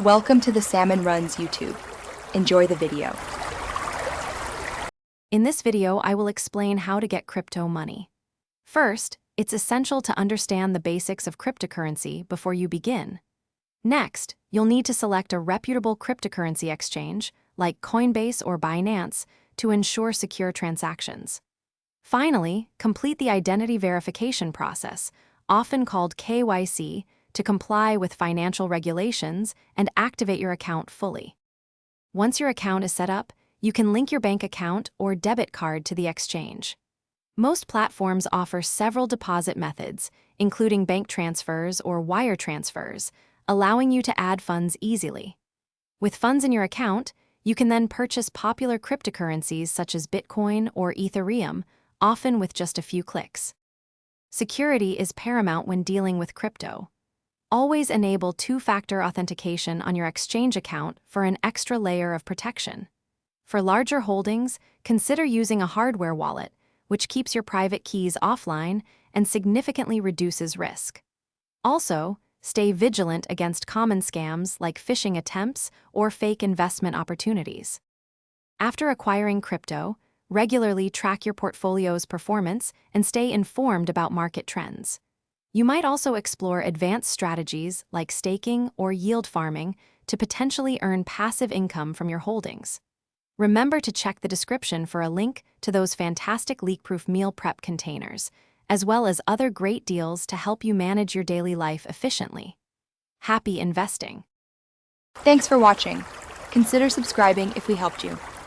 Welcome to the Salmon Runs YouTube. Enjoy the video. In this video, I will explain how to get crypto money. First, it's essential to understand the basics of cryptocurrency before you begin. Next, you'll need to select a reputable cryptocurrency exchange, like Coinbase or Binance, to ensure secure transactions. Finally, complete the identity verification process, often called KYC, to comply with financial regulations and activate your account fully. Once your account is set up, you can link your bank account or debit card to the exchange. Most platforms offer several deposit methods, including bank transfers or wire transfers, allowing you to add funds easily. With funds in your account, you can then purchase popular cryptocurrencies such as Bitcoin or Ethereum, often with just a few clicks. Security is paramount when dealing with crypto. Always enable two-factor authentication on your exchange account for an extra layer of protection. For larger holdings, consider using a hardware wallet, which keeps your private keys offline and significantly reduces risk. Also, stay vigilant against common scams like phishing attempts or fake investment opportunities. After acquiring crypto, regularly track your portfolio's performance and stay informed about market trends. You might also explore advanced strategies like staking or yield farming to potentially earn passive income from your holdings. Remember to check the description for a link to those fantastic leak-proof meal prep containers, as well as other great deals to help you manage your daily life efficiently. Happy investing! Thanks for watching. Consider subscribing if we helped you.